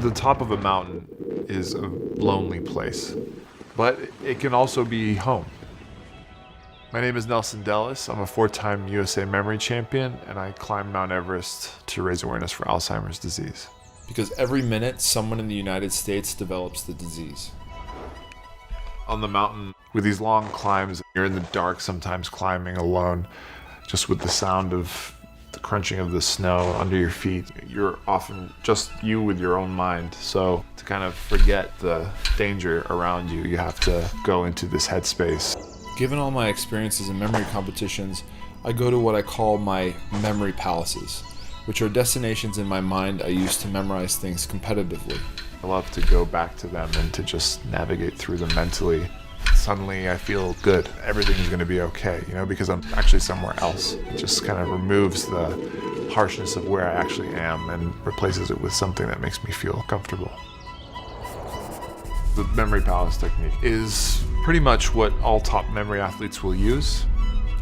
The top of a mountain is a lonely place, but it can also be home. My name is Nelson Dellis. I'm a 4-time USA memory champion, and I climb Mount Everest to raise awareness for Alzheimer's disease. Because every minute, someone in the United States develops the disease. On the mountain, with these long climbs, you're in the dark, sometimes climbing alone, just with the sound of the crunching of the snow under your feet. You're often just you with your own mind. So to kind of forget the danger around you, you have to go into this headspace. Given all my experiences in memory competitions, I go to what I call my memory palaces, which are destinations in my mind I use to memorize things competitively. I love to go back to them and to just navigate through them mentally. Suddenly I feel good. Everything's gonna be okay, because I'm actually somewhere else. It just kind of removes the harshness of where I actually am and replaces it with something that makes me feel comfortable. The memory palace technique is pretty much what all top memory athletes will use.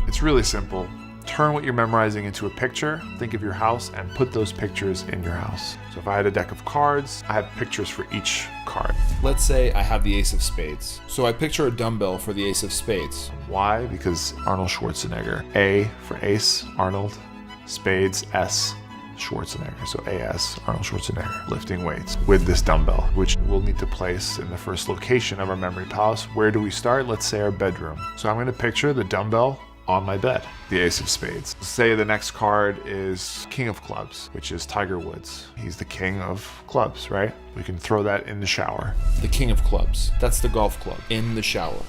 It's really simple. Turn what you're memorizing into a picture, think of your house, and put those pictures in your house. So if I had a deck of cards, I have pictures for each card. Let's say I have the ace of spades. So I picture a dumbbell for the ace of spades. Why? Because Arnold Schwarzenegger. A for ace, Arnold. Spades, S, Schwarzenegger. So AS, Arnold Schwarzenegger. Lifting weights with this dumbbell, which we'll need to place in the first location of our memory palace. Where do we start? Let's say our bedroom. So I'm going to picture the dumbbell on my bed, the ace of spades. Say the next card is king of clubs, which is Tiger Woods. He's the king of clubs, right? We can throw that in the shower. The king of clubs. That's the golf club. In the shower.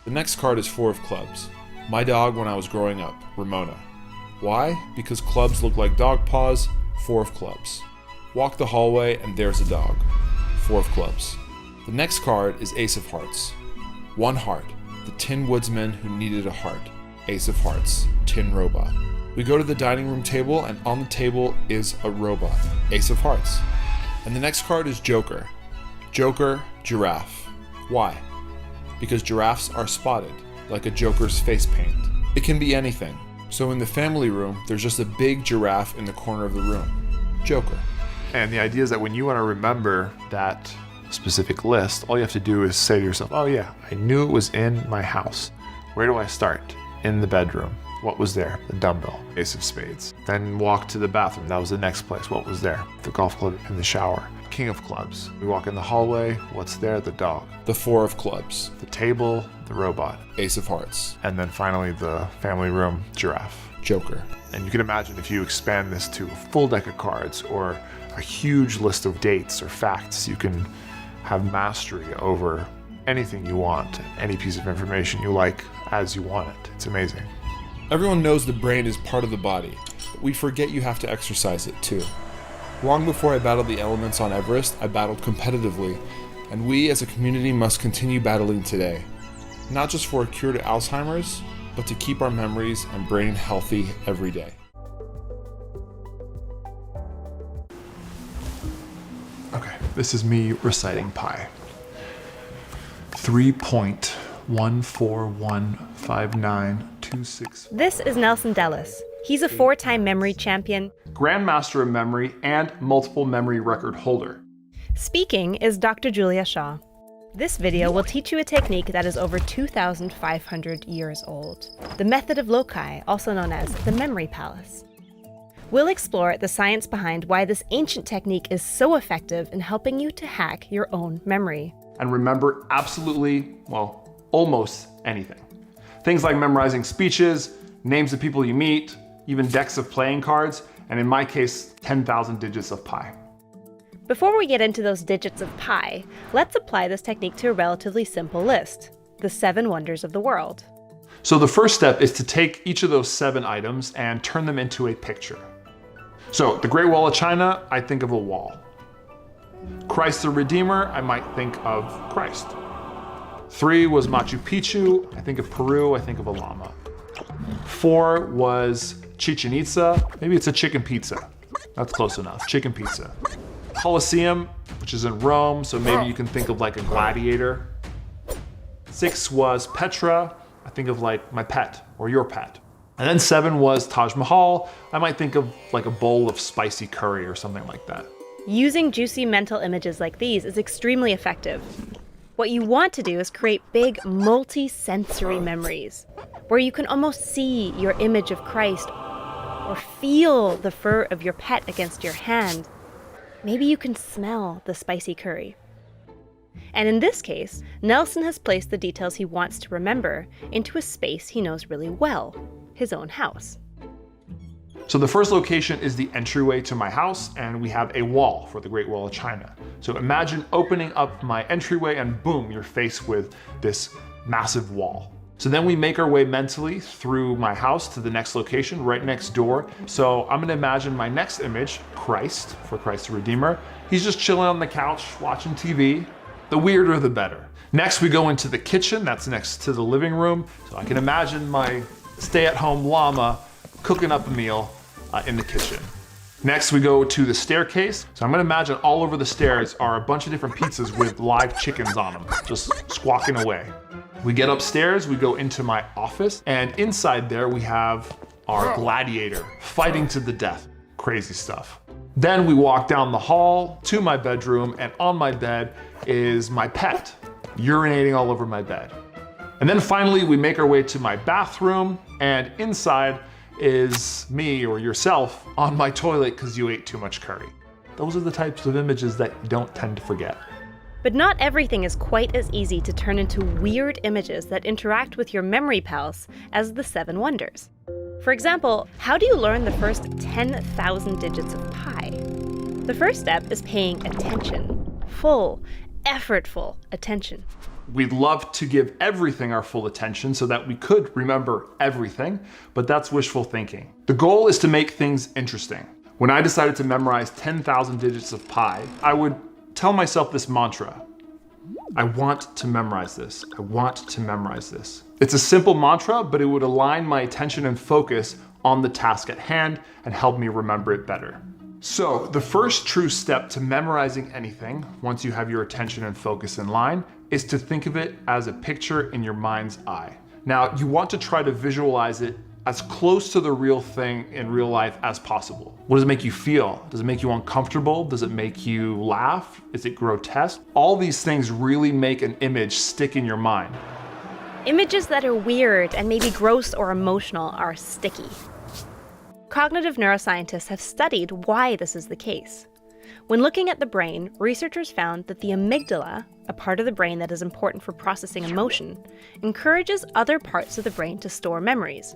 The next card is four of clubs. My dog when I was growing up, Ramona. Why? Because clubs look like dog paws. Four of clubs. Walk the hallway and there's a dog. Four of clubs. The next card is ace of hearts. One heart. The Tin Woodsman who needed a heart. Ace of hearts, tin robot. We go to the dining room table and on the table is a robot, ace of hearts. And the next card is joker. Joker, giraffe. Why? Because giraffes are spotted, like a joker's face paint. It can be anything. So in the family room, there's just a big giraffe in the corner of the room. Joker. And the idea is that when you want to remember that specific list, all you have to do is say to yourself, oh yeah, I knew it was in my house. Where do I start? In the bedroom. What was there? The dumbbell, ace of spades. Then walk to the bathroom. That was the next place. What was there? The golf club in the shower. King of clubs. We walk in the hallway. What's there? The dog. The four of clubs. The table, the robot. Ace of hearts. And then finally the family room, giraffe. Joker. And you can imagine if you expand this to a full deck of cards or a huge list of dates or facts, you can have mastery over anything you want, any piece of information you like as you want it. It's amazing. Everyone knows the brain is part of the body, but we forget you have to exercise it too. Long before I battled the elements on Everest, I battled competitively, and we as a community must continue battling today. Not just for a cure to Alzheimer's, but to keep our memories and brain healthy every day. Okay, this is me reciting pi. 3.1415926. This is Nelson Dellis. He's a 4-time memory champion, Grandmaster of Memory, and multiple memory record holder. Speaking is Dr. Julia Shaw. This video will teach you a technique that is over 2,500 years old. The method of loci, also known as the memory palace. We'll explore the science behind why this ancient technique is so effective in helping you to hack your own memory. And remember absolutely, well, almost anything. Things like memorizing speeches, names of people you meet, even decks of playing cards, and in my case, 10,000 digits of pi. Before we get into those digits of pi, let's apply this technique to a relatively simple list, the 7 wonders of the world. So the first step is to take each of those 7 items and turn them into a picture. So the Great Wall of China, I think of a wall. Christ the Redeemer, I might think of Christ. 3 was Machu Picchu, I think of Peru, I think of a llama. 4 was Chichen Itza, maybe it's a chicken pizza. That's close enough, chicken pizza. Colosseum, which is in Rome, so maybe you can think of like a gladiator. 6 was Petra, I think of like my pet or your pet. And then 7 was Taj Mahal, I might think of like a bowl of spicy curry or something like that. Using juicy mental images like these is extremely effective. What you want to do is create big, multi-sensory memories, where you can almost see your image of Christ or feel the fur of your pet against your hand. Maybe you can smell the spicy curry. And in this case, Nelson has placed the details he wants to remember into a space he knows really well, his own house. So the first location is the entryway to my house, and we have a wall for the Great Wall of China. So imagine opening up my entryway and boom, you're faced with this massive wall. So then we make our way mentally through my house to the next location, right next door. So I'm gonna imagine my next image, Christ, for Christ the Redeemer. He's just chilling on the couch, watching TV. The weirder, the better. Next, we go into the kitchen. That's next to the living room. So I can imagine my stay-at-home llama cooking up a meal in the kitchen. Next, we go to the staircase. So I'm gonna imagine all over the stairs are a bunch of different pizzas with live chickens on them, just squawking away. We get upstairs, we go into my office, and inside there we have our gladiator fighting to the death. Crazy stuff. Then we walk down the hall to my bedroom, and on my bed is my pet, urinating all over my bed. And then finally, we make our way to my bathroom, and inside is me or yourself on my toilet because you ate too much curry. Those are the types of images that you don't tend to forget. But not everything is quite as easy to turn into weird images that interact with your memory palace as the 7 wonders. For example, how do you learn the first 10,000 digits of pi? The first step is paying attention. Full, effortful attention. We'd love to give everything our full attention so that we could remember everything, but that's wishful thinking. The goal is to make things interesting. When I decided to memorize 10,000 digits of pi, I would tell myself this mantra. I want to memorize this. I want to memorize this. It's a simple mantra, but it would align my attention and focus on the task at hand and help me remember it better. So the first true step to memorizing anything, once you have your attention and focus in line, is to think of it as a picture in your mind's eye. Now, you want to try to visualize it as close to the real thing in real life as possible. What does it make you feel? Does it make you uncomfortable? Does it make you laugh? Is it grotesque? All these things really make an image stick in your mind. Images that are weird and maybe gross or emotional are sticky. Cognitive neuroscientists have studied why this is the case. When looking at the brain, researchers found that the amygdala, a part of the brain that is important for processing emotion, encourages other parts of the brain to store memories.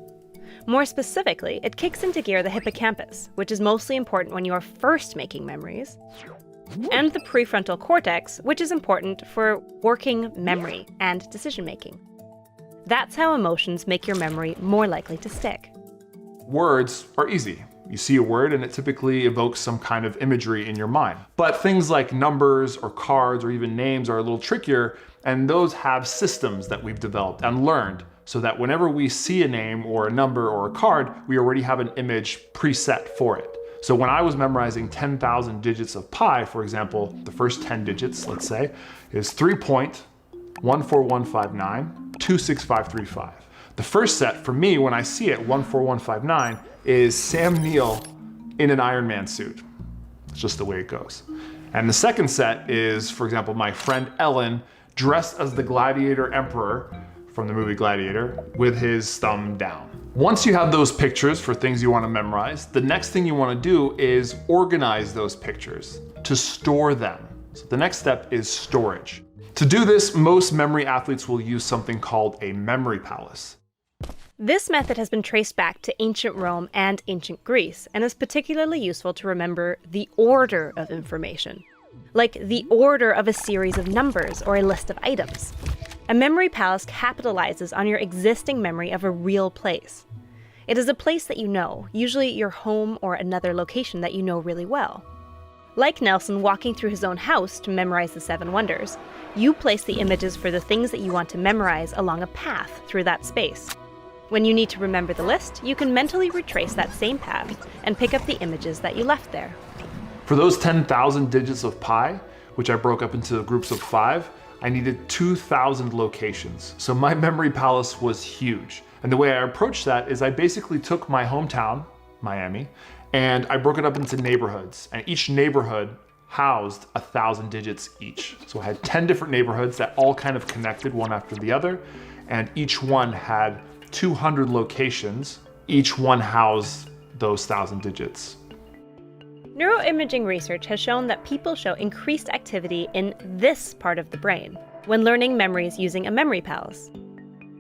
More specifically, it kicks into gear the hippocampus, which is mostly important when you are first making memories, and the prefrontal cortex, which is important for working memory and decision-making. That's how emotions make your memory more likely to stick. Words are easy. You see a word and it typically evokes some kind of imagery in your mind. But things like numbers or cards or even names are a little trickier, and those have systems that we've developed and learned so that whenever we see a name or a number or a card, we already have an image preset for it. So when I was memorizing 10,000 digits of pi, for example, the first 10 digits, let's say, is 3.14159.26535. The first set for me, when I see it, 14159, is Sam Neill in an Iron Man suit. It's just the way it goes. And the second set is, for example, my friend Ellen dressed as the Gladiator Emperor from the movie Gladiator with his thumb down. Once you have those pictures for things you want to memorize, the next thing you want to do is organize those pictures to store them. So the next step is storage. To do this, most memory athletes will use something called a memory palace. This method has been traced back to ancient Rome and ancient Greece, and is particularly useful to remember the order of information, like the order of a series of numbers or a list of items. A memory palace capitalizes on your existing memory of a real place. It is a place that you know, usually your home or another location that you know really well. Like Nelson walking through his own house to memorize the 7 wonders, you place the images for the things that you want to memorize along a path through that space. When you need to remember the list, you can mentally retrace that same path and pick up the images that you left there. For those 10,000 digits of pi, which I broke up into groups of 5, I needed 2,000 locations. So my memory palace was huge. And the way I approached that is I basically took my hometown, Miami, and I broke it up into neighborhoods. And each neighborhood housed 1,000 digits each. So I had 10 different neighborhoods that all kind of connected one after the other, and each one had 200 locations. Each one housed those 1,000 digits. Neuroimaging research has shown that people show increased activity in this part of the brain when learning memories using a memory palace.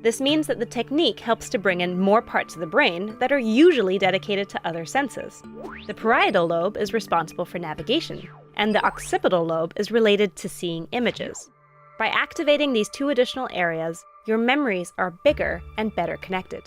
This means that the technique helps to bring in more parts of the brain that are usually dedicated to other senses. The parietal lobe is responsible for navigation, and the occipital lobe is related to seeing images. By activating these two additional areas, your memories are bigger and better connected.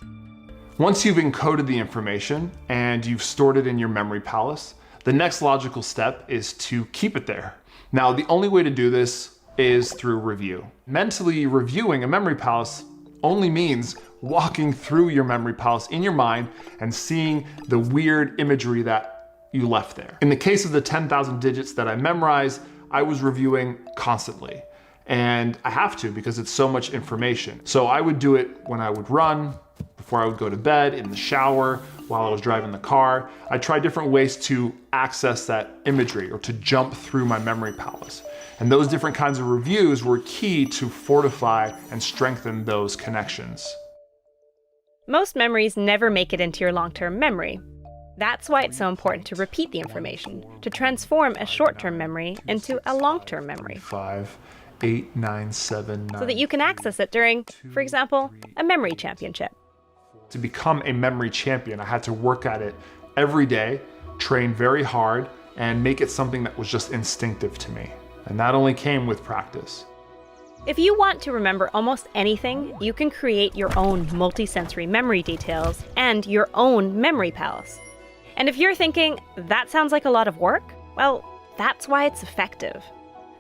Once you've encoded the information and you've stored it in your memory palace, the next logical step is to keep it there. Now, the only way to do this is through review. Mentally reviewing a memory palace only means walking through your memory palace in your mind and seeing the weird imagery that you left there. In the case of the 10,000 digits that I memorized, I was reviewing constantly. And I have to because it's so much information. So I would do it when I would run, before I would go to bed, in the shower, while I was driving the car. I tried different ways to access that imagery or to jump through my memory palace. And those different kinds of reviews were key to fortify and strengthen those connections. Most memories never make it into your long-term memory. That's why it's so important to repeat the information, to transform a short-term memory into a long-term memory. 5, 8, 9, 7, 9. So that you can access it during, for example, a memory championship. To become a memory champion, I had to work at it every day, train very hard, and make it something that was just instinctive to me. And that only came with practice. If you want to remember almost anything, you can create your own multisensory memory details and your own memory palace. And if you're thinking, that sounds like a lot of work, well, that's why it's effective.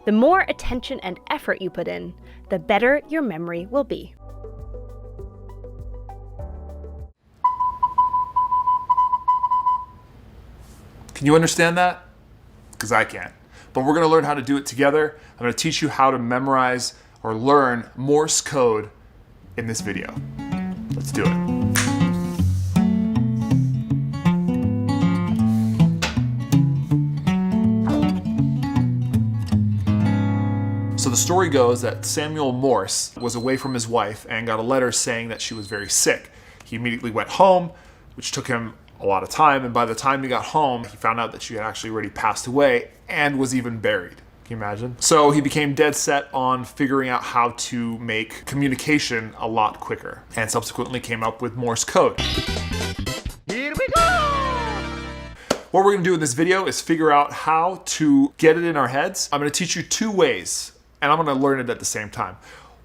The more attention and effort you put in, the better your memory will be. Can you understand that? Because I can't. But we're going to learn how to do it together. I'm going to teach you how to memorize or learn Morse code in this video. Let's do it. So the story goes that Samuel Morse was away from his wife and got a letter saying that she was very sick. He immediately went home, which took him a lot of time, and by the time he got home, he found out that she had actually already passed away and was even buried. Can you imagine? So he became dead set on figuring out how to make communication a lot quicker, and subsequently came up with Morse code. Here we go! What we're gonna do in this video is figure out how to get it in our heads. I'm gonna teach you two ways, and I'm gonna learn it at the same time.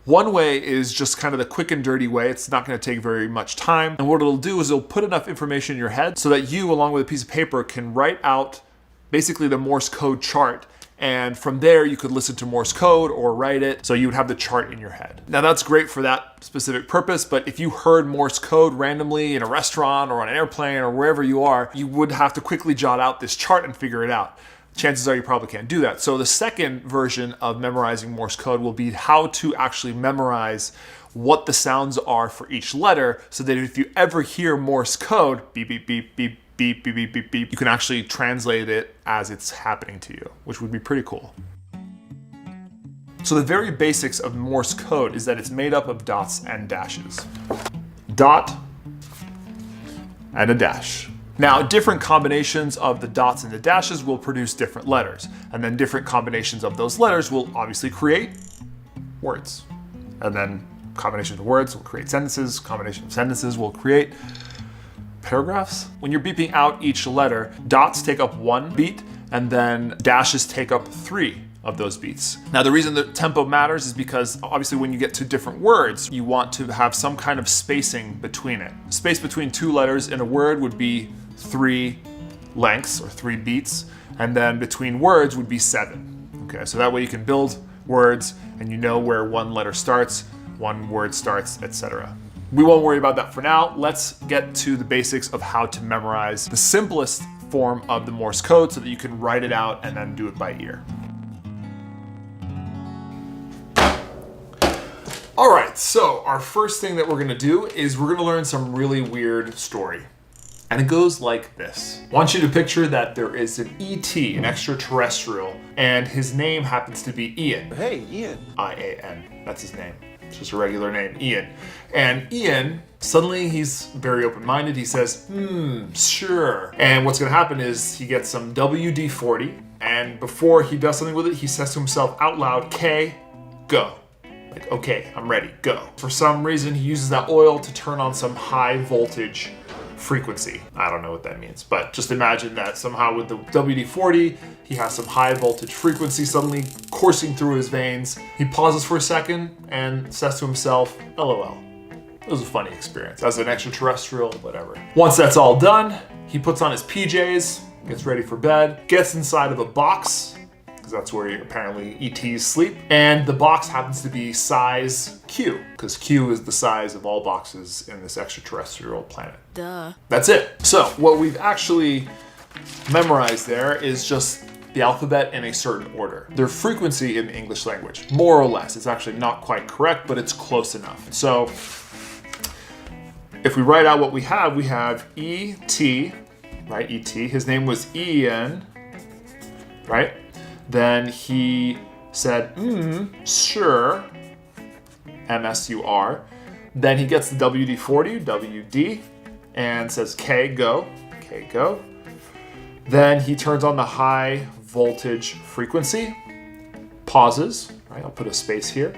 One way is just kind of the quick and dirty way. It's not going to take very much time. And what it'll do is it'll put enough information in your head so that you, along with a piece of paper, can write out basically the Morse code chart. And from there, you could listen to Morse code or write it, so you would have the chart in your head. Now that's great for that specific purpose, but if you heard Morse code randomly in a restaurant or on an airplane or wherever you are, you would have to quickly jot out this chart and figure it out. Chances are you probably can't do that. So the second version of memorizing Morse code will be how to actually memorize what the sounds are for each letter, so that if you ever hear Morse code, beep, beep, beep, beep, beep, beep, beep, beep, beep, you can actually translate it as it's happening to you, which would be pretty cool. So the very basics of Morse code is that it's made up of dots and dashes. Dot and a dash. Now, different combinations of the dots and the dashes will produce different letters, and then different combinations of those letters will obviously create words. And then combinations of words will create sentences, combination of sentences will create paragraphs. When you're beeping out each letter, dots take up 1 beat, and then dashes take up 3 of those beats. Now, the reason that tempo matters is because obviously when you get to different words, you want to have some kind of spacing between it. Space between 2 letters in a word would be 3 lengths or 3 beats, and then between words would be 7. Okay, so that way you can build words and you know where one letter starts, one word starts, etc. We won't worry about that for now. Let's get to the basics of how to memorize the simplest form of the Morse code so that you can write it out and then do it by ear. All right, so our first thing that we're gonna do is we're gonna learn some really weird story. And it goes like this. I want you to picture that there is an ET, an extraterrestrial, and his name happens to be Ian. Hey, Ian. I-A-N, that's his name. It's just a regular name, Ian. And Ian, suddenly he's very open-minded. He says, sure. And what's gonna happen is he gets some WD-40, and before he does something with it, he says to himself out loud, K, go. Like, okay, I'm ready, go. For some reason, he uses that oil to turn on some high voltage frequency. I don't know what that means, but just imagine that somehow with the WD-40, he has some high voltage frequency suddenly coursing through his veins. He pauses for a second and says to himself, LOL. It was a funny experience as an extraterrestrial, whatever. Once that's all done, he puts on his PJs, gets ready for bed, gets inside of a box, because that's where apparently ETs sleep, and the box happens to be size Q, because Q is the size of all boxes in this extraterrestrial planet. Duh. That's it. So what we've actually memorized there is just the alphabet in a certain order. Their frequency in the English language, more or less. It's actually not quite correct, but it's close enough. So if we write out what we have E-T, right, E-T. His name was Ian, right? Then he said, sure, M-S-U-R. Then he gets the WD-40, W-D, and says K, go, K, go. Then he turns on the high voltage frequency, pauses, right? I'll put a space here.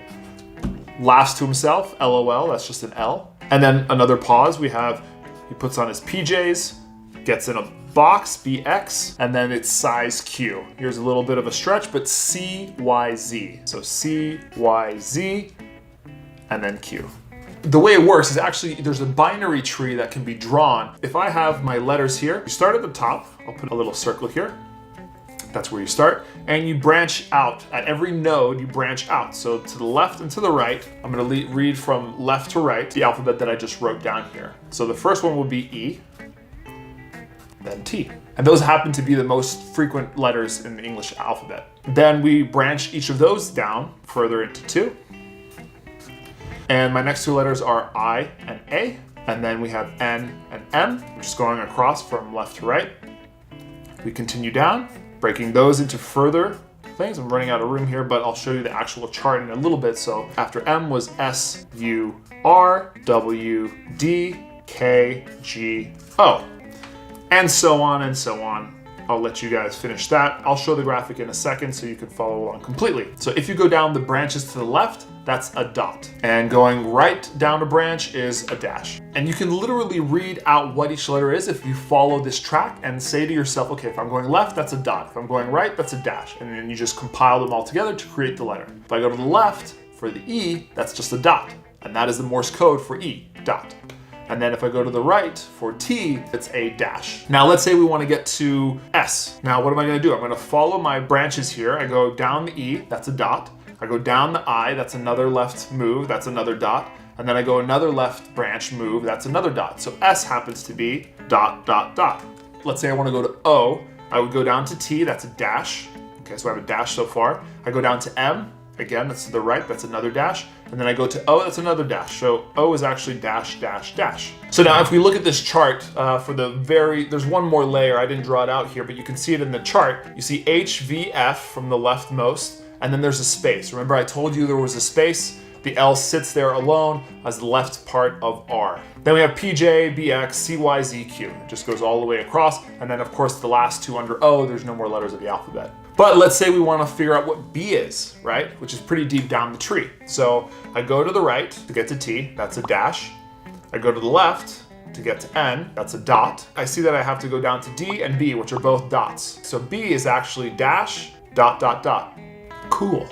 Laughs to himself, LOL, that's just an L. And then another pause, he puts on his PJs, gets in a box, BX, and then it's size Q. Here's a little bit of a stretch, but CYZ. So CYZ, and then Q. The way it works is actually there's a binary tree that can be drawn. If I have my letters here, you start at the top, I'll put a little circle here. That's where you start, and you branch out. At every node, you branch out. So to the left and to the right, I'm gonna read from left to right the alphabet that I just wrote down here. So the first one will be E, then T. And those happen to be the most frequent letters in the English alphabet. Then we branch each of those down further into 2. And my next 2 letters are I and A. And then we have N and M, which is going across from left to right. We continue down, breaking those into further things. I'm running out of room here, but I'll show you the actual chart in a little bit. So after M was S, U, R, W, D, K, G, O. And so on and so on. I'll let you guys finish that. I'll show the graphic in a second so you can follow along completely. So if you go down the branches to the left, that's a dot. And going right down a branch is a dash. And you can literally read out what each letter is if you follow this track and say to yourself, okay, if I'm going left, that's a dot. If I'm going right, that's a dash. And then you just compile them all together to create the letter. If I go to the left for the E, that's just a dot. And that is the Morse code for E, dot. And then if I go to the right for T, it's a dash. Now let's say we want to get to S. Now what am I going to do? I'm going to follow my branches here. I go down the E, that's a dot. I go down the I, that's another left move, that's another dot. And then I go another left branch move, that's another dot. So S happens to be dot, dot, dot. Let's say I want to go to O. I would go down to T, that's a dash. Okay, so I have a dash so far. I go down to M. Again, that's to the right, that's another dash. And then I go to O, that's another dash. So O is actually dash, dash, dash. So now if we look at this chart there's one more layer, I didn't draw it out here, but you can see it in the chart. You see H, V, F from the leftmost, and then there's a space. Remember I told you there was a space? The L sits there alone as the left part of R. Then we have PJ, BX, CY, ZQ. It just goes all the way across. And then of course the last 2 under O, there's no more letters of the alphabet. But let's say we want to figure out what B is, right? Which is pretty deep down the tree. So I go to the right to get to T, that's a dash. I go to the left to get to N, that's a dot. I see that I have to go down to D and B, which are both dots. So B is actually dash, dot, dot, dot. Cool.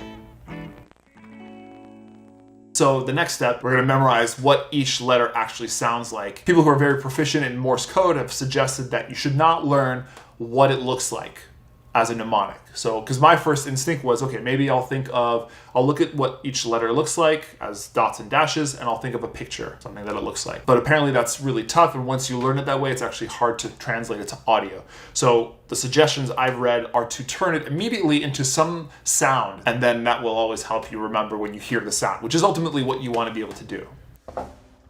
So the next step, we're going to memorize what each letter actually sounds like. People who are very proficient in Morse code have suggested that you should not learn what it looks like as a mnemonic. So, because my first instinct was, okay, maybe I'll look at what each letter looks like as dots and dashes, and I'll think of a picture, something that it looks like. But apparently that's really tough, and once you learn it that way, it's actually hard to translate it to audio. So the suggestions I've read are to turn it immediately into some sound, and then that will always help you remember when you hear the sound, which is ultimately what you want to be able to do.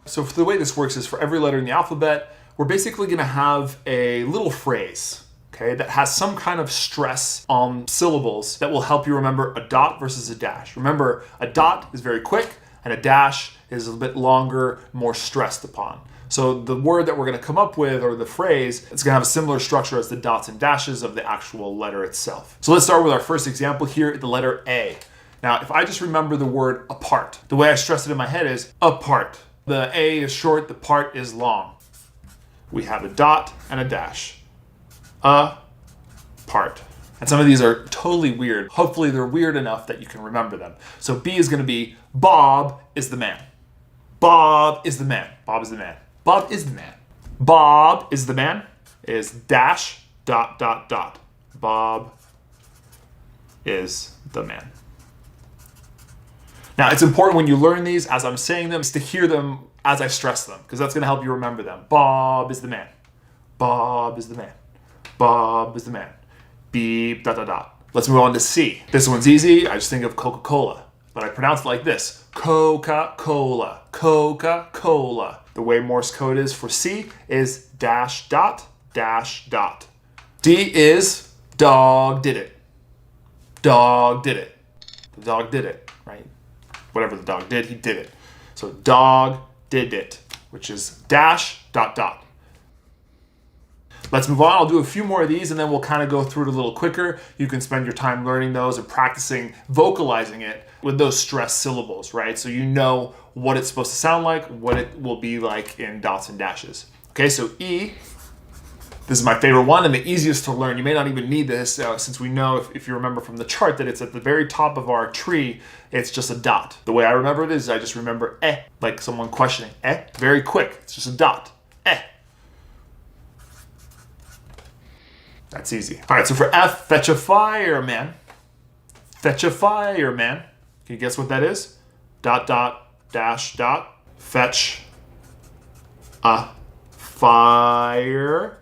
So the way this works is for every letter in the alphabet, we're basically gonna have a little phrase, okay, that has some kind of stress on syllables that will help you remember a dot versus a dash. Remember, a dot is very quick and a dash is a bit longer, more stressed upon. So the word that we're gonna come up with, or the phrase, it's gonna have a similar structure as the dots and dashes of the actual letter itself. So let's start with our first example here, the letter A. Now, if I just remember the word apart, the way I stress it in my head is apart. The A is short, the part is long. We have a dot and a dash. Apart. And some of these are totally weird. Hopefully they're weird enough that you can remember them. So B is gonna be Bob is the man. Bob is the man. Bob is the man. Bob is the man. Bob is the man is dash dot dot dot. Bob is the man. Now, it's important when you learn these, as I'm saying them, is to hear them as I stress them, because that's going to help you remember them. Bob is the man. Bob is the man. Bob is the man. Beep, dot, dot, dot. Let's move on to C. This one's easy. I just think of Coca-Cola, but I pronounce it like this. Coca-Cola. Coca-Cola. The way Morse code is for C is dash, dot, dash, dot. D is dog did it. Dog did it. The dog did it, right? Whatever the dog did, he did it. So dog did it, which is dash, dot, dot. Let's move on. I'll do a few more of these and then we'll kind of go through it a little quicker. You can spend your time learning those and practicing vocalizing it with those stressed syllables, right? So you know what it's supposed to sound like, what it will be like in dots and dashes. Okay, so E, this is my favorite one and the easiest to learn. You may not even need this since we know, if you remember from the chart, that it's at the very top of our tree. It's just a dot. The way I remember it is I just remember like someone questioning. Very quick. It's just a dot. That's easy. All right, so for F, fetch a fireman. Fetch a fireman. Can you guess what that is? Dot, dot, dash, dot. Fetch a fireman.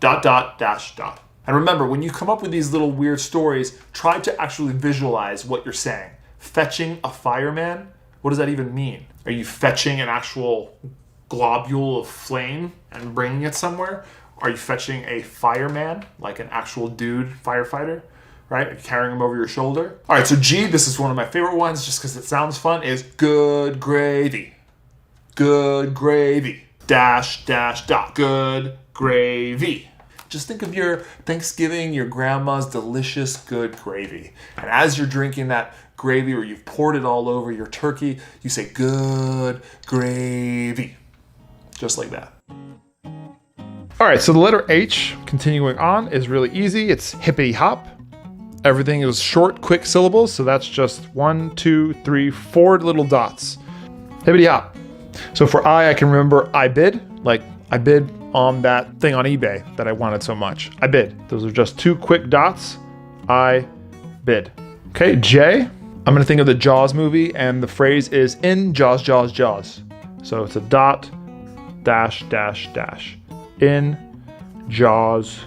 Dot, dot, dash, dot. And remember, when you come up with these little weird stories, try to actually visualize what you're saying. Fetching a fireman? What does that even mean? Are you fetching an actual globule of flame and bringing it somewhere? Are you fetching a fireman, like an actual dude firefighter, right? Are you carrying him over your shoulder? All right, so G, this is one of my favorite ones just because it sounds fun, is good gravy. Good gravy. Dash, dash, dot. Good gravy. Just think of your Thanksgiving, your grandma's delicious good gravy. And as you're drinking that gravy, or you've poured it all over your turkey, you say good gravy. Just like that. All right, so the letter H, continuing on, is really easy. It's hippity hop. Everything is short, quick syllables, so that's just 1, 2, 3, 4 little dots. Hippity hop. So for I can remember I bid, like I bid on that thing on eBay that I wanted so much. I bid. Those are just 2 quick dots. I bid. Okay, J, I'm gonna think of the Jaws movie, and the phrase is in Jaws, Jaws, Jaws. So it's a dot, dash, dash, dash. In Jaws,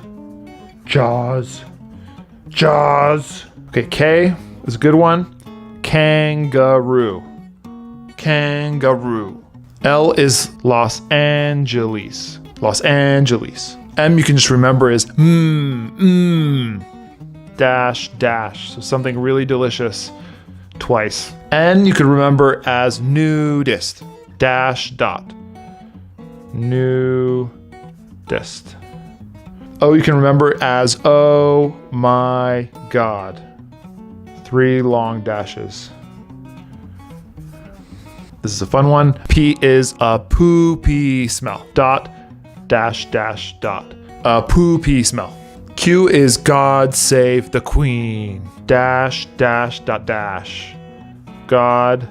Jaws, Jaws. Okay, K is a good one. Kangaroo, kangaroo. L is Los Angeles, Los Angeles. M you can just remember is dash, dash. So something really delicious twice. N you could remember as nudist, dash, dot. Nudist. O you can remember as oh my god. 3 long dashes. This is a fun one. P is a poopy smell. Dot, dash, dash, dot. A poopy smell. Q is God save the Queen. Dash, dash, dot, dash. God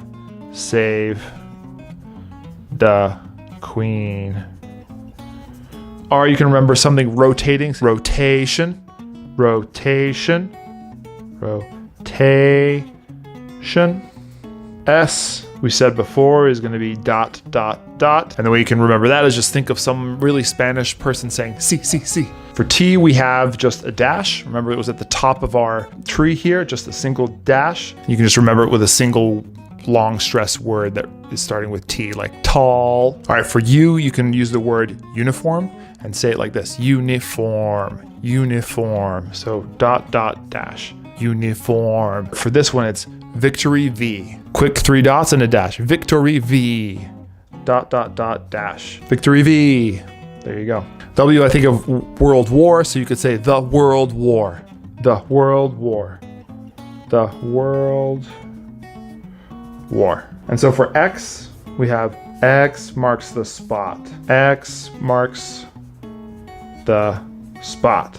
save the Queen. R, you can remember something rotating. Rotation, rotation, rotation. S, we said before, is going to be dot, dot, dot. And the way you can remember that is just think of some really Spanish person saying si, si, si. For T, we have just a dash. Remember, it was at the top of our tree here, just a single dash. You can just remember it with a single long stress word that is starting with T, like tall. All right, for you can use the word uniform and say it like this: uniform, uniform. So dot, dot, dash, uniform. For this one, it's victory V. Quick 3 dots and a dash. Victory V. Dot, dot, dot, dash. Victory V. There you go. W, I think of World War, so you could say the World War. The World War. The World War. And so for X, we have X marks the spot. X marks the spot.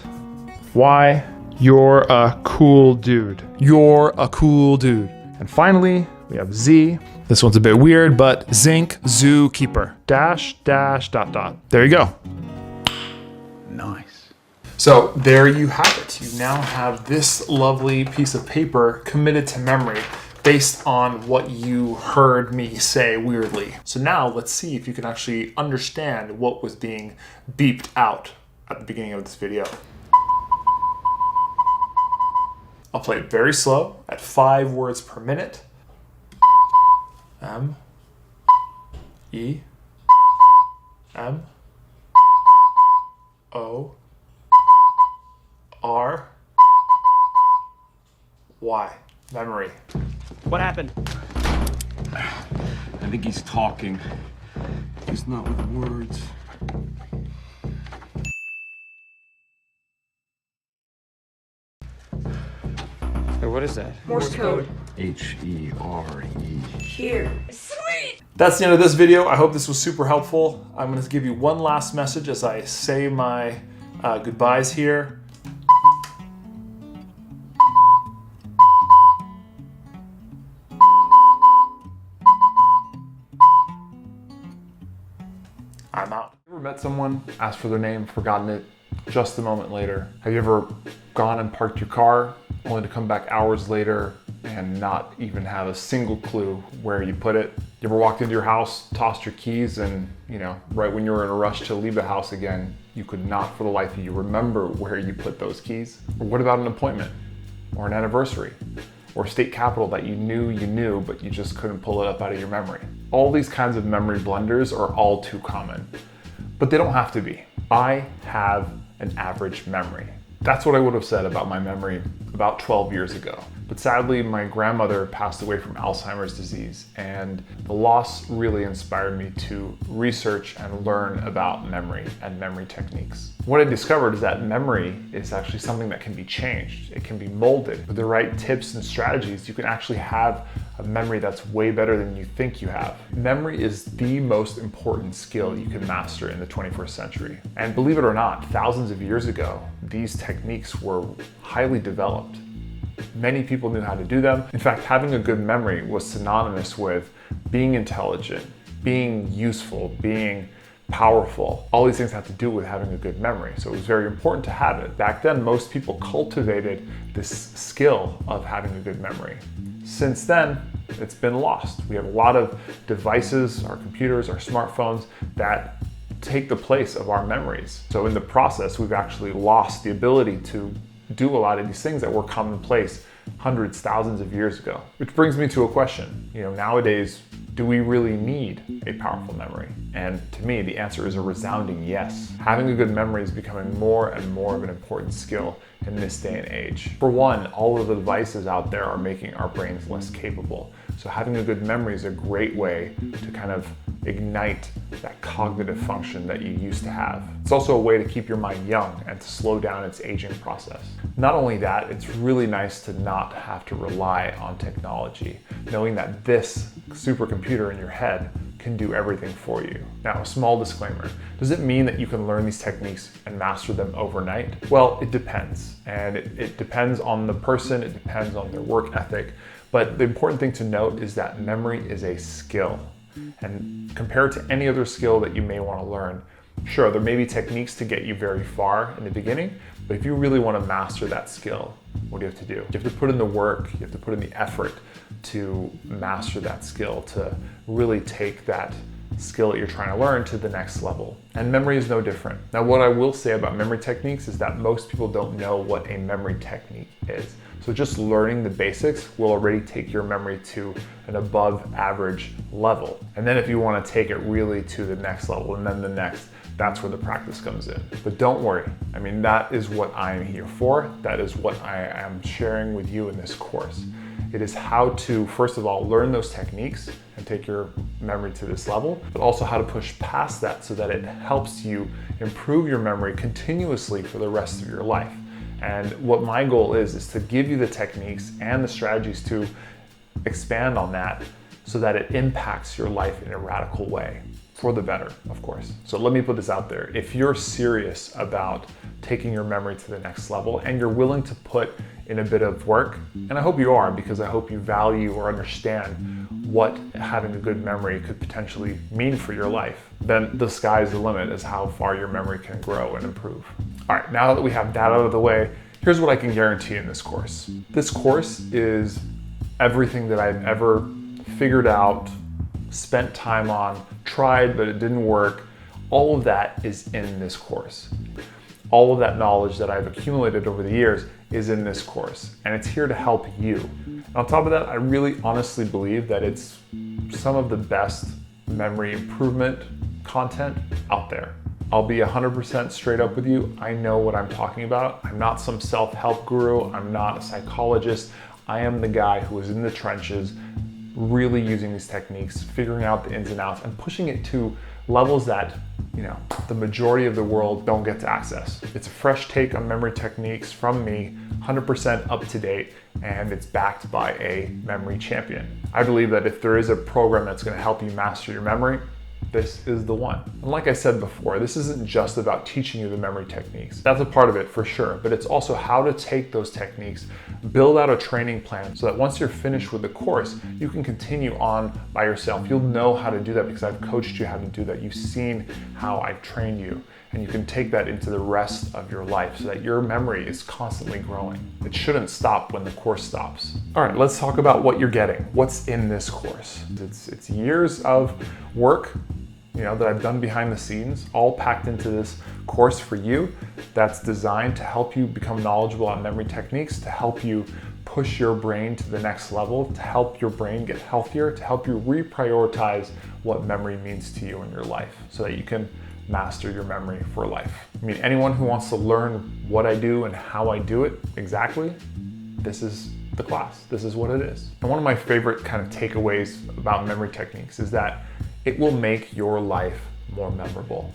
Y, you're a cool dude. You're a cool dude. And finally, we have Z. This one's a bit weird, but zinc zookeeper. Dash, dash, dot, dot. There you go. Nice. So there you have it. You now have this lovely piece of paper committed to memory based on what you heard me say weirdly. So now let's see if you can actually understand what was being beeped out at the beginning of this video. I'll play it very slow at 5 words per minute. M, E, M, O, R, Y. Memory. What happened? I think he's talking. Just not with words. Hey, what is that? Morse code. H-E-R-E. Here. Sweet! That's the end of this video. I hope this was super helpful. I'm going to give you one last message as I say my goodbyes here. I'm out. Ever met someone, asked for their name, forgotten it just a moment later? Have you ever gone and parked your car only to come back hours later and not even have a single clue where you put it? You ever walked into your house, tossed your keys, and right when you were in a rush to leave the house again, you could not for the life of you remember where you put those keys? Or what about an appointment or an anniversary or state capitol that you knew, but you just couldn't pull it up out of your memory? All these kinds of memory blunders are all too common, but they don't have to be. I have an average memory. That's what I would have said about my memory about 12 years ago. But sadly, my grandmother passed away from Alzheimer's disease, and the loss really inspired me to research and learn about memory and memory techniques. What I discovered is that memory is actually something that can be changed. It can be molded. With the right tips and strategies, you can actually have a memory that's way better than you think you have. Memory is the most important skill you can master in the 21st century. And believe it or not, thousands of years ago, these techniques were highly developed. Many people knew how to do them. In fact, having a good memory was synonymous with being intelligent, being useful, being powerful. All these things have to do with having a good memory. So it was very important to have it. Back then, most people cultivated this skill of having a good memory. Since then, it's been lost. We have a lot of devices, our computers, our smartphones, that take the place of our memories. So in the process, we've actually lost the ability to do a lot of these things that were commonplace hundreds, thousands of years ago. Which brings me to a question. Nowadays, do we really need a powerful memory? And to me, the answer is a resounding yes. Having a good memory is becoming more and more of an important skill in this day and age. For one, all of the devices out there are making our brains less capable. So having a good memory is a great way to kind of ignite that cognitive function that you used to have. It's also a way to keep your mind young and to slow down its aging process. Not only that, it's really nice to not have to rely on technology, knowing that this supercomputer in your head can do everything for you. Now, a small disclaimer. Does it mean that you can learn these techniques and master them overnight? Well, it depends. And it depends on the person, it depends on their work ethic. But the important thing to note is that memory is a skill. And compared to any other skill that you may want to learn, sure, there may be techniques to get you very far in the beginning, but if you really want to master that skill, what do you have to do? You have to put in the work, you have to put in the effort to master that skill, to really take that skill that you're trying to learn to the next level. And memory is no different. Now, what I will say about memory techniques is that most people don't know what a memory technique is. So just learning the basics will already take your memory to an above average level. And then if you want to take it really to the next level and then the next, that's where the practice comes in. But don't worry. I mean, that is what I am here for. That is what I am sharing with you in this course. It is how to, first of all, learn those techniques and take your memory to this level, but also how to push past that so that it helps you improve your memory continuously for the rest of your life. And what my goal is to give you the techniques and the strategies to expand on that so that it impacts your life in a radical way, for the better, of course. So let me put this out there. If you're serious about taking your memory to the next level and you're willing to put in a bit of work, and I hope you are, because I hope you value or understand what having a good memory could potentially mean for your life, then the sky's the limit as how far your memory can grow and improve. All right, now that we have that out of the way, here's what I can guarantee in this course. This course is everything that I've ever figured out, spent time on, tried, but it didn't work. All of that is in this course. All of that knowledge that I've accumulated over the years is in this course, and it's here to help you. And on top of that, I really honestly believe that it's some of the best memory improvement content out there. I'll be 100% straight up with you. I know what I'm talking about. I'm not some self-help guru. I'm not a psychologist. I am the guy who is in the trenches, really using these techniques, figuring out the ins and outs, and pushing it to levels that, the majority of the world don't get to access. It's a fresh take on memory techniques from me, 100% up to date, and it's backed by a memory champion. I believe that if there is a program that's going to help you master your memory, this is the one. And like I said before, this isn't just about teaching you the memory techniques. That's a part of it for sure, but it's also how to take those techniques, build out a training plan so that once you're finished with the course, you can continue on by yourself. You'll know how to do that because I've coached you how to do that. You've seen how I've trained you, and you can take that into the rest of your life so that your memory is constantly growing. It shouldn't stop when the course stops. All right, let's talk about what you're getting. What's in this course? It's years of work that I've done behind the scenes, all packed into this course for you that's designed to help you become knowledgeable on memory techniques, to help you push your brain to the next level, to help your brain get healthier, to help you reprioritize what memory means to you in your life so that you can master your memory for life. I mean, anyone who wants to learn what I do and how I do it exactly, this is the class. This is what it is. And one of my favorite kind of takeaways about memory techniques is that it will make your life more memorable.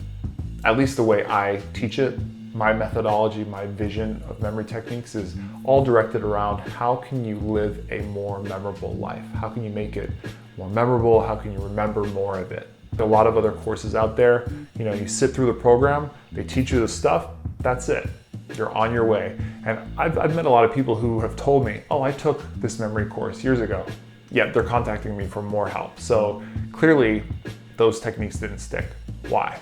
At least the way I teach it, my methodology, my vision of memory techniques is all directed around how can you live a more memorable life? How can you make it more memorable? How can you remember more of it? There are a lot of other courses out there. You sit through the program, they teach you the stuff, that's it. You're on your way. And I've met a lot of people who have told me, oh, I took this memory course years ago. Yet they're contacting me for more help. So clearly those techniques didn't stick. Why?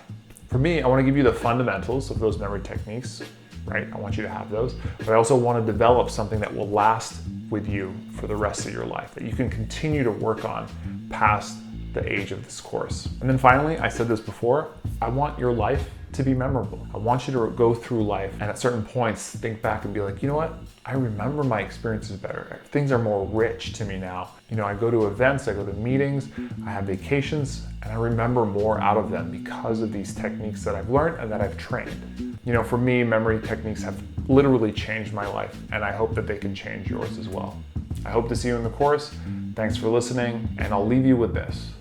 For me, I want to give you the fundamentals of those memory techniques, right? I want you to have those, but I also want to develop something that will last with you for the rest of your life, that you can continue to work on past the age of this course. And then finally, I said this before, I want your life to be memorable. I want you to go through life and at certain points think back and be like, you know what? I remember my experiences better. Things are more rich to me now. I go to events, I go to meetings, I have vacations, and I remember more out of them because of these techniques that I've learned and that I've trained. For me, memory techniques have literally changed my life, and I hope that they can change yours as well. I hope to see you in the course. Thanks for listening, and I'll leave you with this.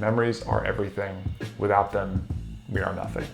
Memories are everything. Without them, we are nothing.